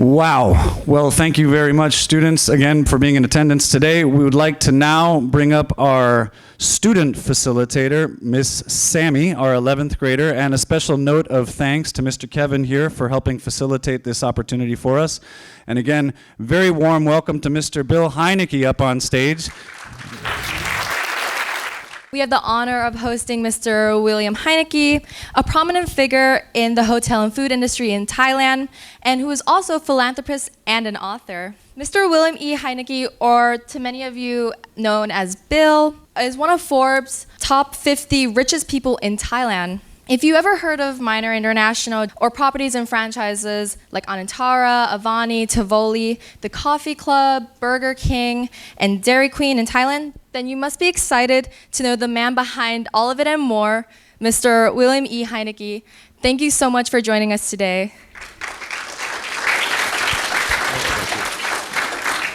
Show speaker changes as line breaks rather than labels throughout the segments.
Wow. Well, thank you very much, students, again, for being in attendance today. We would like to now bring up our student facilitator, Miss Sammy, our 11th grader, and a special note of thanks to Mr. Kevin here for helping facilitate this opportunity for us. And again, very warm welcome to Mr. Bill Heinecke up on stage.
We have the honor of hosting Mr. William Heinecke, a prominent figure in the hotel and food industry in Thailand, and who is also a philanthropist and an author. Mr. William E. Heinecke, or to many of you known as Bill, is one of Forbes' top 50 richest people in Thailand. If you ever heard of Minor International or properties and franchises like Anantara, Avani, Tivoli, the Coffee Club, Burger King, and Dairy Queen in Thailand, then you must be excited to know the man behind all of it and more, Mr. William E. Heinecke. Thank you so much for joining us today.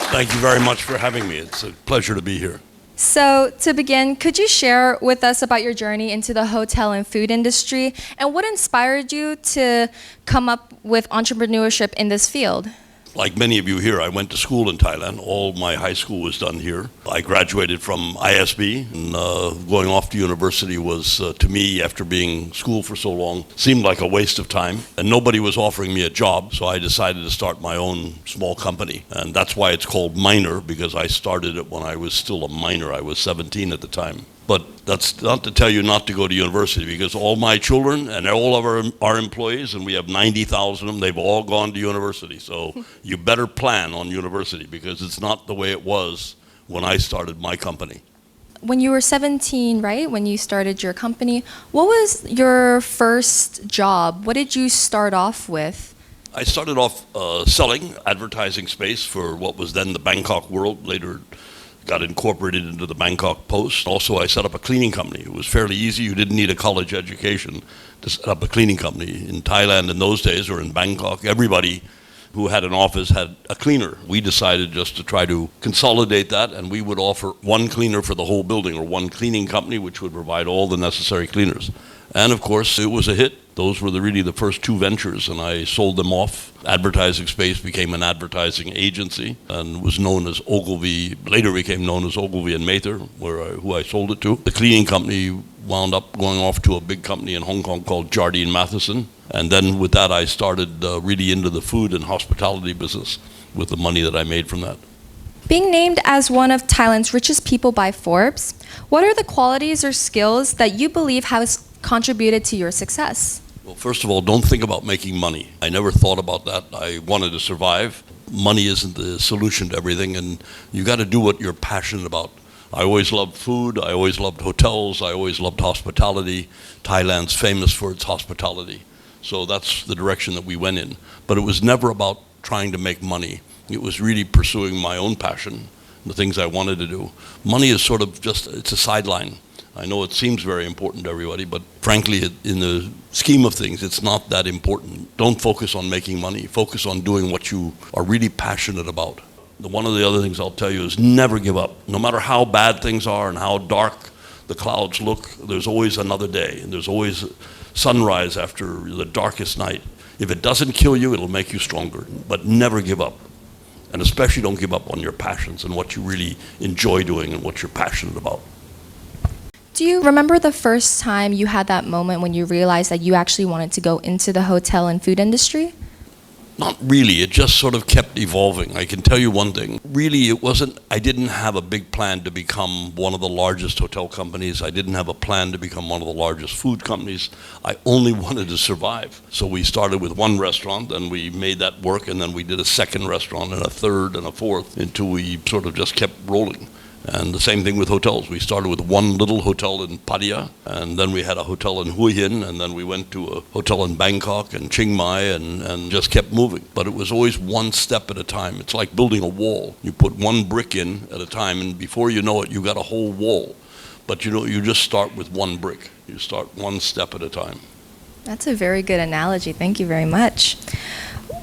Thank you very much for having me. It's a pleasure to be here.
So to begin, could you share with us about your journey into the hotel and food industry and what inspired you to come up with entrepreneurship in this field?
Like many of you here, I went to school in Thailand. All my high school was done here. I graduated from ASB, and going off to university was, to me, after being school for so long, seemed like a waste of time. And nobody was offering me a job, so I decided to start my own small company. And that's why it's called Minor, because I started it when I was still a minor. I was 17 at the time. But that's not to tell you not to go to university, because all my children and all of our employees, and we have 90,000 of them, they've all gone to university. So you better plan on university, because it's not the way it was when I started my company.
When you were 17, right, when you started your company, what was your first job? What did you start off with?
I started off selling advertising space for what was then the Bangkok World, later got incorporated into the Bangkok Post. Also, I set up a cleaning company. It was fairly easy. You didn't need a college education to set up a cleaning company. In Thailand in those days, or in Bangkok, everybody who had an office had a cleaner. We decided just to try to consolidate that, and we would offer one cleaner for the whole building, or one cleaning company which would provide all the necessary cleaners. And of course, it was a hit. Those were really the first two ventures, and I sold them off. Advertising space became an advertising agency and was known as Ogilvy, later became known as Ogilvy and Mather, who I sold it to. The cleaning company wound up going off to a big company in Hong Kong called Jardine Matheson. And then with that, I started really into the food and hospitality business with the money that I made from that.
Being named as one of Thailand's richest people by Forbes, what are the qualities or skills that you believe has contributed to your success?
Well, first of all, don't think about making money. I never thought about that. I wanted to survive. Money isn't the solution to everything, and you got to do what you're passionate about. I always loved food. I always loved hotels. I always loved hospitality. Thailand's famous for its hospitality. So that's the direction that we went in. But it was never about trying to make money. It was really pursuing my own passion, the things I wanted to do. Money is sort of just, it's a sideline. I know it seems very important to everybody, but frankly, in the scheme of things, it's not that important. Don't focus on making money. Focus on doing what you are really passionate about. One of the other things I'll tell you is never give up. No matter how bad things are and how dark the clouds look, there's always another day, and there's always sunrise after the darkest night. If it doesn't kill you, it'll make you stronger, but never give up. And especially don't give up on your passions and what you really enjoy doing and what you're passionate about.
Do you remember the first time you had that moment when you realized that you actually wanted to go into the hotel and food industry?
Not really. It just sort of kept evolving. I can tell you one thing. Really, I didn't have a big plan to become one of the largest hotel companies. I didn't have a plan to become one of the largest food companies. I only wanted to survive. So we started with one restaurant, and we made that work, and then we did a second restaurant and a third and a fourth until we sort of just kept rolling. And the same thing with hotels. We started with one little hotel in Pattaya, and then we had a hotel in Hue Hin, and then we went to a hotel in Bangkok and Chiang Mai, and just kept moving. But it was always one step at a time. It's like building a wall. You put one brick in at a time, and before you know it, you got a whole wall. But you just start with one brick. You start one step at a time.
That's a very good analogy. Thank you very much.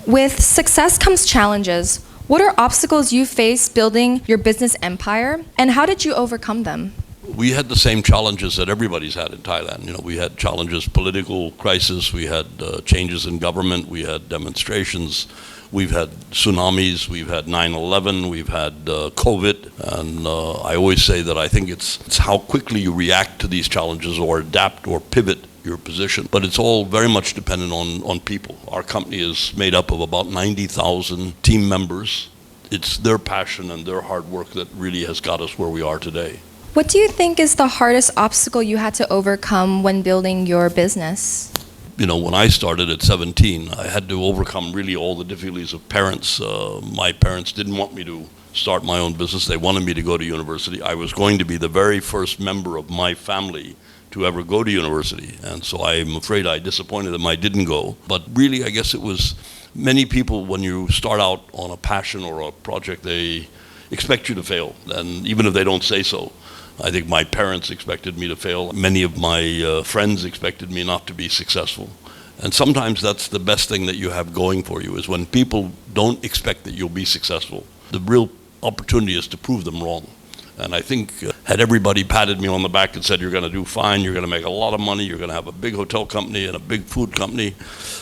With success comes challenges. What are obstacles you faced building your business empire, and how did you overcome them?
We had the same challenges that everybody's had in Thailand. We had challenges, political crisis, we had changes in government, we had demonstrations, We've had tsunamis, we've had 9/11, we've had COVID, and I always say that I think it's how quickly you react to these challenges or adapt or pivot your position. But it's all very much dependent on people. Our company is made up of about 90,000 team members. It's their passion and their hard work that really has got us where we are today.
What do you think is the hardest obstacle you had to overcome when building your business?
You know, when I started at 17, I had to overcome really all the difficulties of parents. My parents didn't want me to start my own business. They wanted me to go to university. I was going to be the very first member of my family to ever go to university. And so I'm afraid I disappointed them I didn't go. But really, I guess it was many people, when you start out on a passion or a project, they expect you to fail. And even if they don't say so, I think my parents expected me to fail. Many of my friends expected me not to be successful. And sometimes that's the best thing that you have going for you, is when people don't expect that you'll be successful. The real opportunity is to prove them wrong. And I think had everybody patted me on the back and said, you're going to do fine, you're going to make a lot of money, you're going to have a big hotel company and a big food company,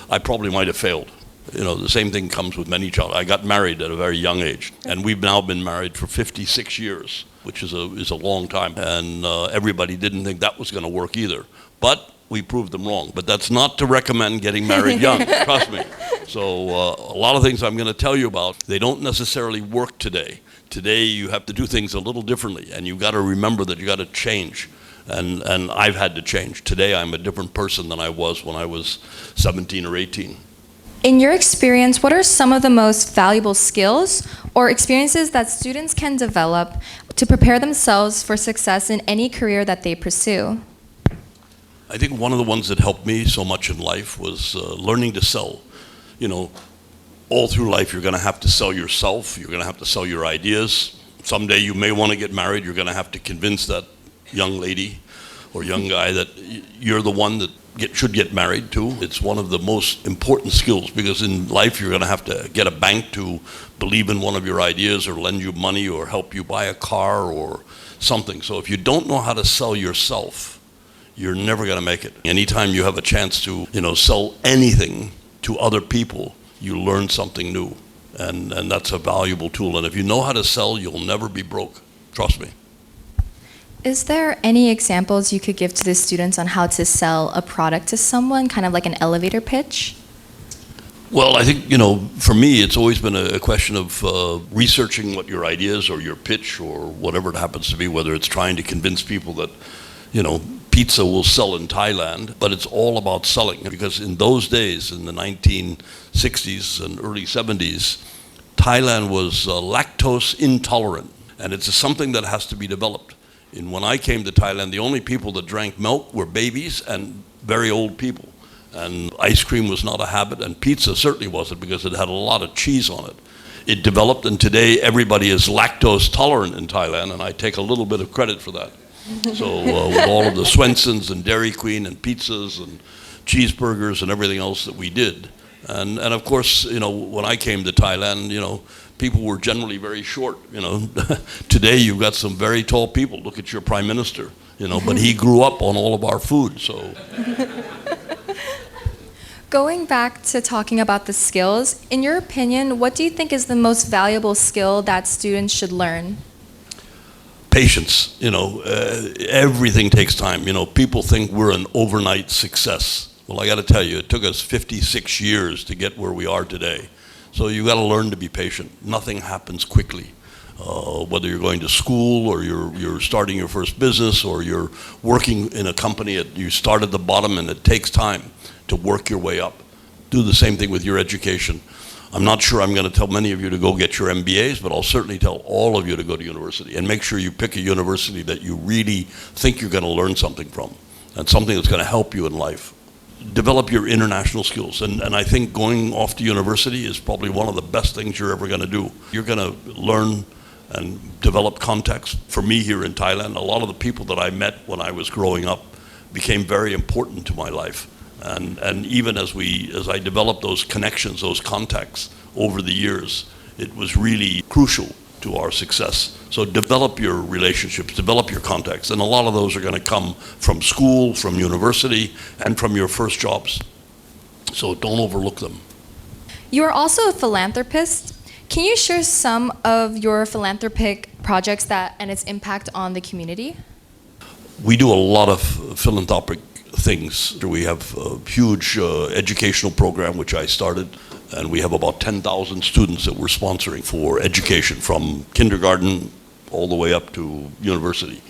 I probably might have failed. You know, the same thing comes with many children. I got married at a very young age, and we've now been married for 56 years, which is a long time. And everybody didn't think that was going to work either. But we proved them wrong. But that's not to recommend getting married young, trust me. So a lot of things I'm going to tell you about, they don't necessarily work today. Today you have to do things a little differently, and you've got to remember that you got to change. And I've had to change. Today I'm a different person than I was when I was 17 or 18.
In your experience, what are some of the most valuable skills or experiences that students can develop to prepare themselves for success in any career that they pursue?
I think one of the ones that helped me so much in life was learning to sell. You know, all through life you're going to have to sell yourself, you're going to have to sell your ideas. Someday you may want to get married, you're going to have to convince that young lady or young guy that you're the one that should get married to. It's one of the most important skills, because in life you're going to have to get a bank to believe in one of your ideas or lend you money or help you buy a car or something. So if you don't know how to sell yourself, you're never going to make it. Anytime you have a chance to, sell anything to other people, you learn something new. And that's a valuable tool. And if you know how to sell, you'll never be broke. Trust me.
Is there any examples you could give to the students on how to sell a product to someone, kind of like an elevator pitch?
Well, I think, for me, it's always been a question of researching what your ideas or your pitch or whatever it happens to be, whether it's trying to convince people that, pizza will sell in Thailand, but it's all about selling. Because in those days, in the 1960s and early 70s, Thailand was lactose intolerant, and it's something that has to be developed. And when I came to Thailand, the only people that drank milk were babies and very old people. And ice cream was not a habit, and pizza certainly wasn't, because it had a lot of cheese on it. It developed, and today everybody is lactose tolerant in Thailand, and I take a little bit of credit for that. So with all of the Swensons and Dairy Queen and pizzas and cheeseburgers and everything else that we did. And of course, when I came to Thailand, people were generally very short. Today you've got some very tall people. Look at your prime minister, but he grew up on all of our food, so.
Going back to talking about the skills, in your opinion, what do you think is the most valuable skill that students should learn?
Patience. Everything takes time. People think we're an overnight success. Well, I got to tell you, it took us 56 years to get where we are today. So you got to learn to be patient. Nothing happens quickly. Whether you're going to school or you're starting your first business or you're working in a company, you start at the bottom, and it takes time to work your way up. Do the same thing with your education. I'm not sure I'm going to tell many of you to go get your MBAs, but I'll certainly tell all of you to go to university, and make sure you pick a university that you really think you're going to learn something from, and something that's going to help you in life. Develop your international skills, and I think going off to university is probably one of the best things you're ever going to do. You're going to learn and develop contacts. For me here in Thailand, a lot of the people that I met when I was growing up became very important to my life. And even as I developed those connections, those contacts over the years, it was really crucial to our success. So develop your relationships, develop your contacts, and a lot of those are going to come from school, from university, and from your first jobs. So don't overlook them.
You are also a philanthropist. Can you share some of your philanthropic projects and its impact on the community?
We do a lot of philanthropic things. We have a huge educational program which I started, and we have about 10,000 students that we're sponsoring for education from kindergarten all the way up to university.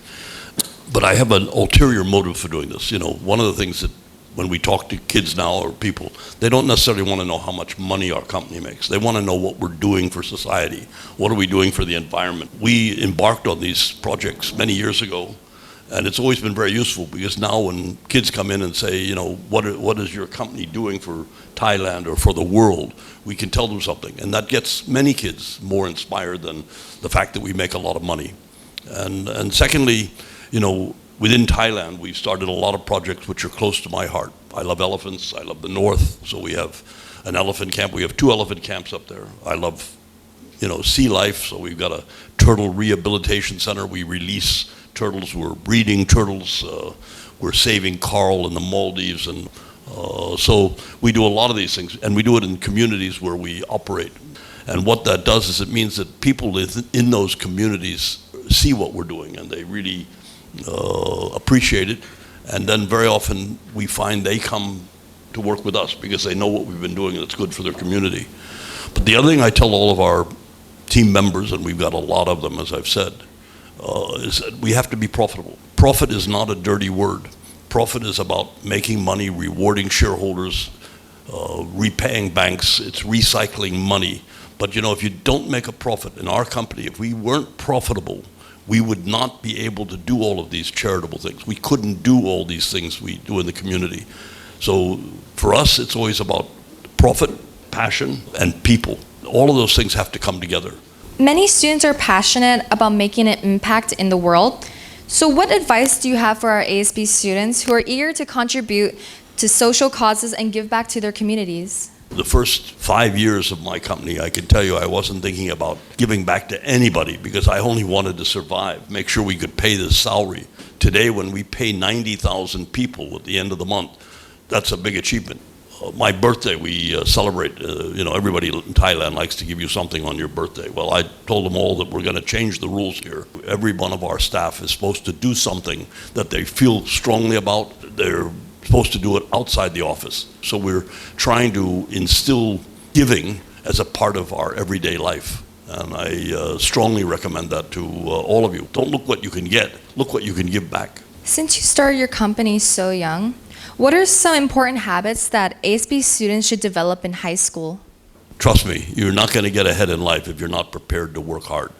But I have an ulterior motive for doing this. You know, one of the things that when we talk to kids now or people, they don't necessarily want to know how much money our company makes. They want to know what we're doing for society. What are we doing for the environment? We embarked on these projects many years ago, and it's always been very useful because now when kids come in and say, you know, what is your company doing for Thailand or for the world, we can tell them something. And that gets many kids more inspired than the fact that we make a lot of money. And secondly, you know, within Thailand, we've started a lot of projects which are close to my heart. I love elephants. I love the north. So we have an elephant camp. We have 2 elephant camps up there. I love, you know, sea life. So we've got a turtle rehabilitation center. We release turtles. We're breeding turtles. We're saving coral in the Maldives. And so we do a lot of these things. And we do it in communities where we operate. And what that does is it means that people in those communities see what we're doing, and they really appreciate it, and then very often we find they come to work with us because they know what we've been doing and it's good for their community. But the other thing I tell all of our team members, and we've got a lot of them, as I've said, is that we have to be profitable. Profit is not a dirty word. Profit is about making money, rewarding shareholders, repaying banks. It's recycling money. But you know, if you don't make a profit in our company, if we weren't profitable, we would not be able to do all of these charitable things. We couldn't do all these things we do in the community. So for us, it's always about profit, passion, and people. All of those things have to come together.
Many students are passionate about making an impact in the world. So what advice do you have for our ASB students who are eager to contribute to social causes and give back to their communities?
The first 5 years of my company, I can tell you I wasn't thinking about giving back to anybody because I only wanted to survive, make sure we could pay this salary. Today, when we pay 90,000 people at the end of the month, that's a big achievement. My birthday, we celebrate, you know, everybody in Thailand likes to give you something on your birthday. Well, I told them all that we're going to change the rules here. Every one of our staff is supposed to do something that they feel strongly about. They're supposed to do it outside the office. So we're trying to instill giving as a part of our everyday life. And I strongly recommend that to all of you. Don't look what you can get, look what you can give back.
Since you started your company so young, what are some important habits that ASB students should develop in high school?
Trust me, you're not going to get ahead in life if you're not prepared to work hard.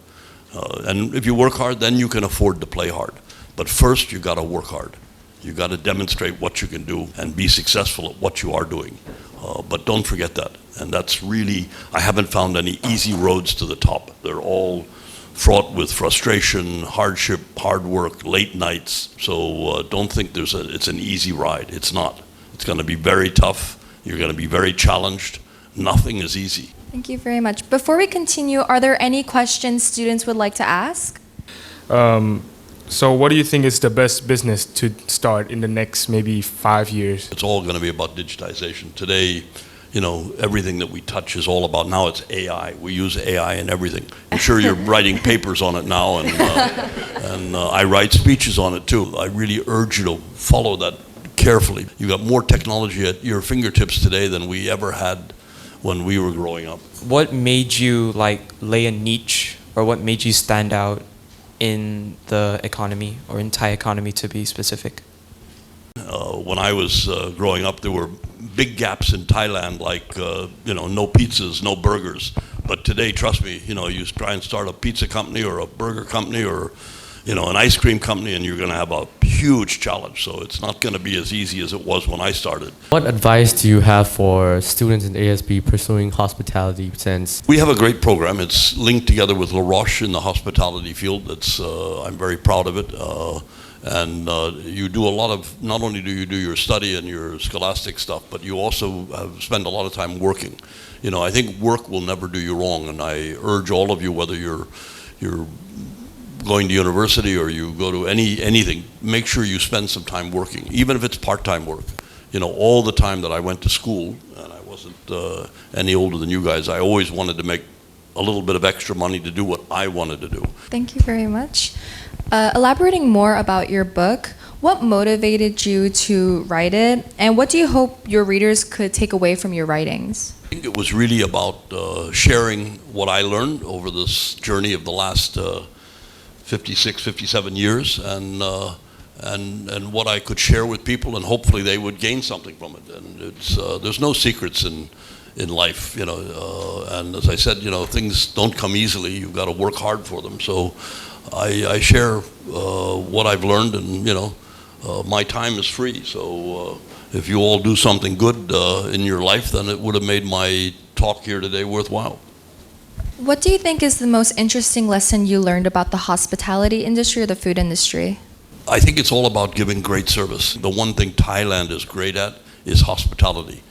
And if you work hard, then you can afford to play hard. But first, you got to work hard. You got to demonstrate what you can do and be successful at what you are doing. But don't forget that. And that's really, I haven't found any easy roads to the top. They're all fraught with frustration, hardship, hard work, late nights. So don't think it's an easy ride. It's not. It's going to be very tough. You're going to be very challenged. Nothing is easy.
Thank you very much. Before we continue, are there any questions students would like to ask?
So what do you think is the best business to start in the next maybe 5 years?
It's all going to be about digitization. Today, you know, everything that we touch is all about, now it's AI. We use AI in everything. I'm sure you're writing papers on it now, and I write speeches on it too. I really urge you to follow that carefully. You've got more technology at your fingertips today than we ever had when we were growing up.
What made you lay a niche, or what made you stand out in the economy, or in Thai economy to be specific?
When I was growing up, there were big gaps in Thailand, like you know, no pizzas, no burgers. But today, trust me, you know, you try and start a pizza company or a burger company or, you know, an ice cream company, and you're going to have a huge challenge. So it's not going to be as easy as it was when I started.
What advice do you have for students in ASB pursuing hospitality, since
We have a great program. It's linked together with La Roche in the hospitality field. That's I'm very proud of it. And you do a lot of, not only do you do your study and your scholastic stuff, but you also spend a lot of time working. You know, I think work will never do you wrong, and I urge all of you, whether you're going to university or you go to anything, make sure you spend some time working, even if it's part-time work. You know, all the time that I went to school, and I was wasn't any older than you guys, I always wanted to make a little bit of extra money to do what I wanted to do.
Thank you very much. Elaborating more about your book, what motivated you to write it, and what do you hope your readers could take away from your writings?
I think it was really about sharing what I learned over this journey of the last 56, 57 years, and what I could share with people, and hopefully they would gain something from it. And it's there's no secrets in life, you know. And as I said, you know, things don't come easily. You've got to work hard for them. So I share what I've learned, and you know, my time is free. So if you all do something good in your life, then it would have made my talk here today worthwhile.
What do you think is the most interesting lesson you learned about the hospitality industry or the food industry?
I think it's all about giving great service. The one thing Thailand is great at is hospitality.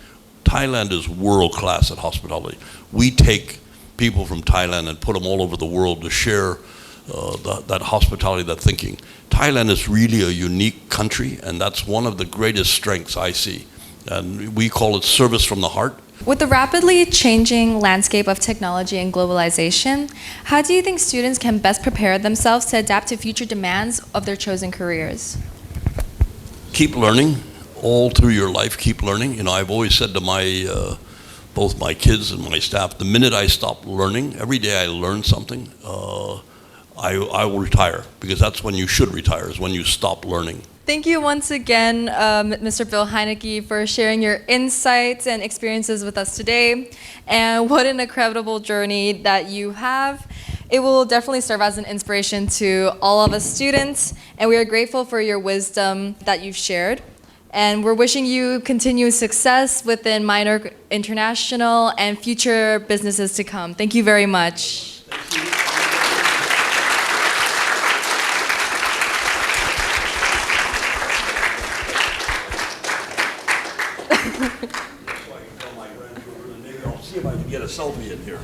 Thailand is world class at hospitality. We take people from Thailand and put them all over the world to share that hospitality, that thinking. Thailand is really a unique country, and that's one of the greatest strengths I see. And we call it service from the heart.
With the rapidly changing landscape of technology and globalization, how do you think students can best prepare themselves to adapt to future demands of their chosen careers?
Keep learning all through your life. Keep learning. You know, I've always said to my both my kids and my staff, the minute I stop learning, every day I learn something, I will retire, because that's when you should retire, is when you stop learning.
Thank you once again, Mr. Bill Heinecke, for sharing your insights and experiences with us today. And what an incredible journey that you have. It will definitely serve as an inspiration to all of us students, and we are grateful for your wisdom that you've shared. And we're wishing you continued success within Minor International and future businesses to come. Thank you very much.
Maybe I'll see if I can get a selfie in here.